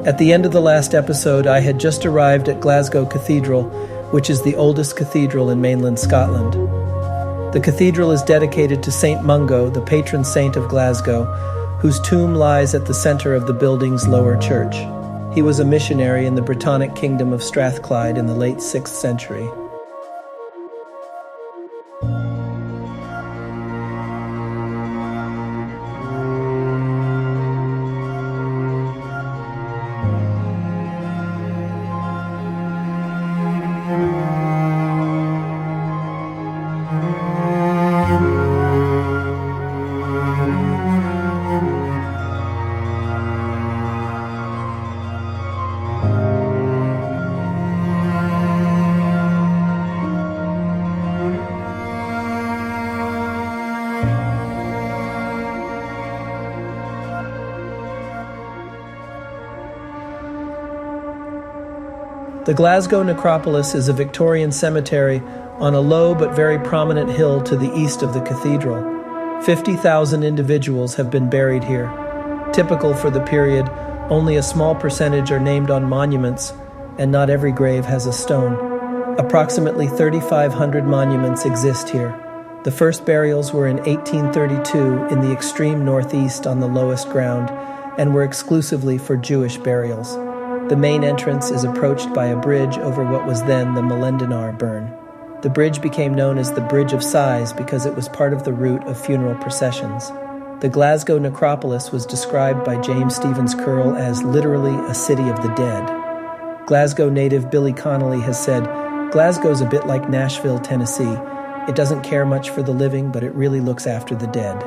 At the end of the last episode, I had just arrived at Glasgow Cathedral, which is the oldest cathedral in mainland Scotland. The cathedral is dedicated to St. Mungo, the patron saint of Glasgow, whose tomb lies at the center of the building's lower church. He was a missionary in the Brittonic kingdom of Strathclyde in the late 6th century. The Glasgow Necropolis is a Victorian cemetery on a low but very prominent hill to the east of the cathedral. 50,000 individuals have been buried here. Typical for the period, only a small percentage are named on monuments, and not every grave has a stone. Approximately 3,500 monuments exist here. The first burials were in 1832 in the extreme northeast on the lowest ground, and were exclusively for Jewish burials. The main entrance is approached by a bridge over what was then the Molendinar burn. The bridge became known as the Bridge of Sighs because it was part of the route of funeral processions. The Glasgow necropolis was described by James Stevens Curl as literally a city of the dead. Glasgow native Billy Connolly has said, "Glasgow's a bit like Nashville, Tennessee. It doesn't care much for the living, but it really looks after the dead."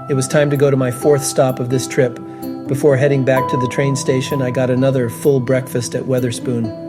It was time to go to my fourth stop of this trip. Before heading back to the train station, I got another full breakfast at Wetherspoon.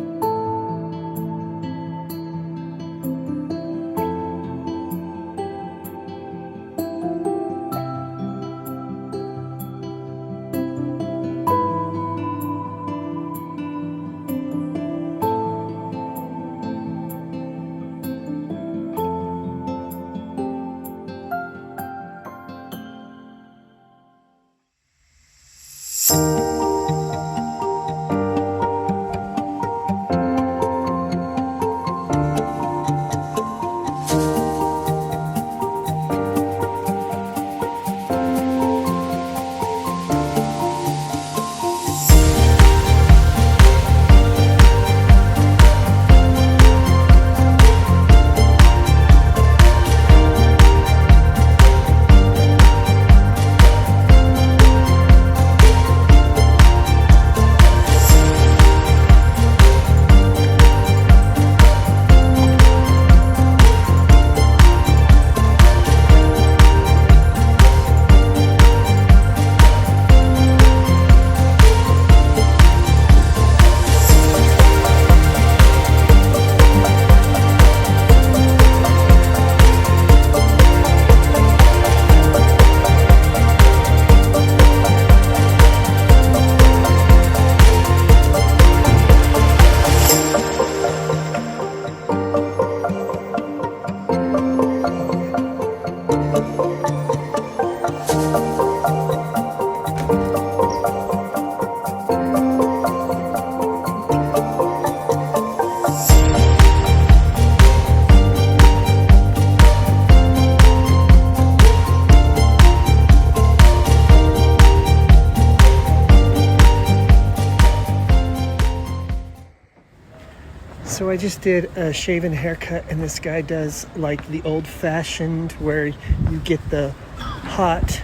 So I just did a shave and haircut, and this guy does like the old-fashioned where you get the hot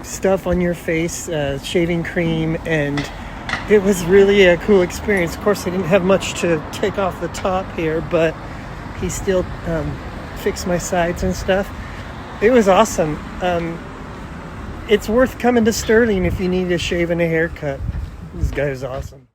stuff on your face, shaving cream, and it was really a cool experience. Of course, I didn't have much to take off the top here, but he still fixed my sides and stuff. It was awesome. It's worth coming to Stirling if you need a shave and a haircut. This guy is awesome.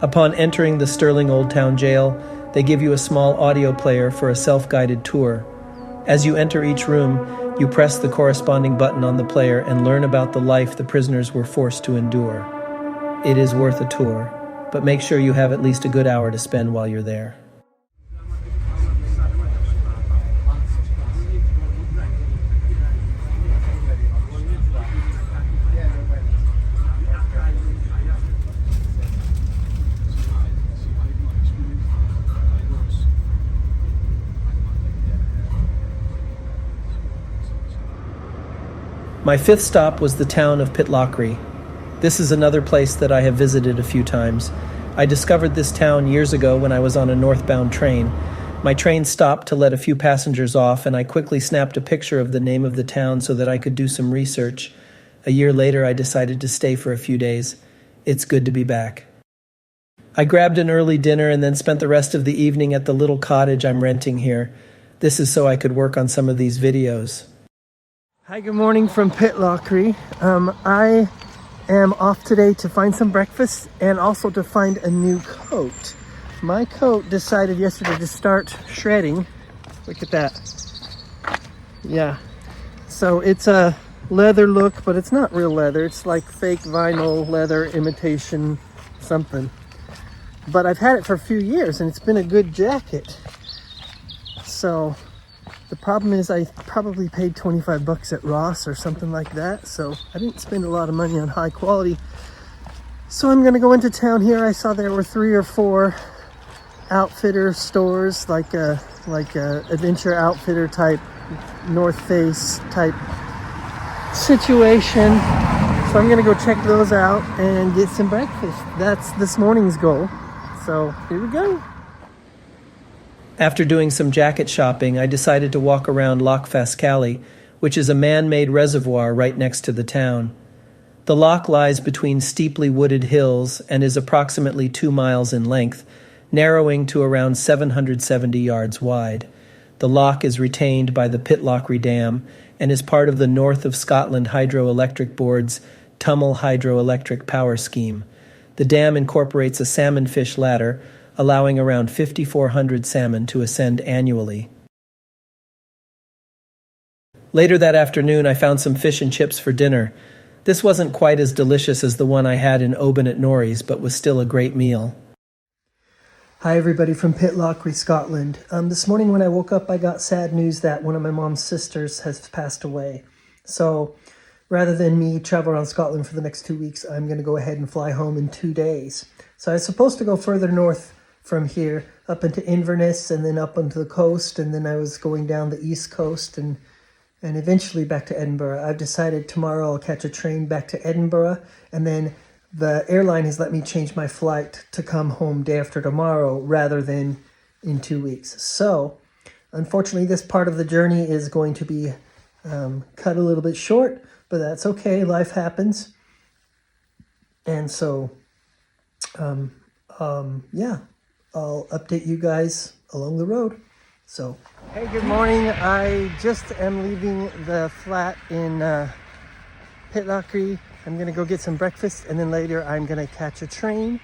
Upon entering the Stirling Old Town Jail, they give you a small audio player for a self-guided tour. As you enter each room, you press the corresponding button on the player and learn about the life the prisoners were forced to endure. It is worth a tour, but make sure you have at least a good hour to spend while you're there. My fifth stop was the town of Pitlochry. This is another place that I have visited a few times. I discovered this town years ago when I was on a northbound train. My train stopped to let a few passengers off, and I quickly snapped a picture of the name of the town so that I could do some research. A year later, I decided to stay for a few days. It's good to be back. I grabbed an early dinner and then spent the rest of the evening at the little cottage I'm renting here. This is so I could work on some of these videos. Hi, good morning from Pitlochry. I am off today to find some breakfast and also to find a new coat. My coat decided yesterday to start shredding. Look at that. Yeah. So it's a leather look, but it's not real leather. It's like fake vinyl leather imitation something. But I've had it for a few years and it's been a good jacket. So the problem is I probably paid $25 at Ross or something like that, so I didn't spend a lot of money on high quality. So I'm gonna go into town here. I saw there were 3 or 4 outfitter stores, like a adventure outfitter type, North Face type situation. So I'm gonna go check those out and get some breakfast. That's this morning's goal. So here we go. After doing some jacket shopping, I decided to walk around Loch Fascally, which is a man-made reservoir right next to the town. The loch lies between steeply wooded hills and is approximately 2 miles in length, narrowing to around 770 yards wide. The loch is retained by the Pitlochry Dam and is part of the North of Scotland Hydroelectric Board's Tummel Hydroelectric Power Scheme. The dam incorporates a salmon fish ladder, allowing around 5,400 salmon to ascend annually. Later that afternoon, I found some fish and chips for dinner. This wasn't quite as delicious as the one I had in Oban at Norrie's, but was still a great meal. Hi everybody from Pitlochry, Scotland. This morning when I woke up, I got sad news that one of my mom's sisters has passed away. So rather than me travel around Scotland for the next 2 weeks, I'm going to go ahead and fly home in 2 days. So I was supposed to go further north from here up into Inverness and then up onto the coast, and then I was going down the east coast and eventually back to Edinburgh. I've decided tomorrow I'll catch a train back to Edinburgh, and then the airline has let me change my flight to come home day after tomorrow rather than in 2 weeks. So unfortunately this part of the journey is going to be cut a little bit short, but that's okay, life happens. And so yeah, I'll update you guys along the road. So, hey, good morning. I just am leaving the flat in Pitlochry. I'm going to go get some breakfast, and then later I'm going to catch a train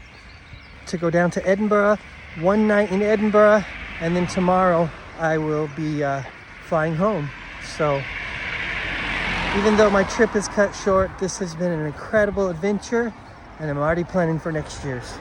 to go down to Edinburgh. 1 night in Edinburgh, and then tomorrow I will be flying home. So, even though my trip is cut short, this has been an incredible adventure, and I'm already planning for next year's.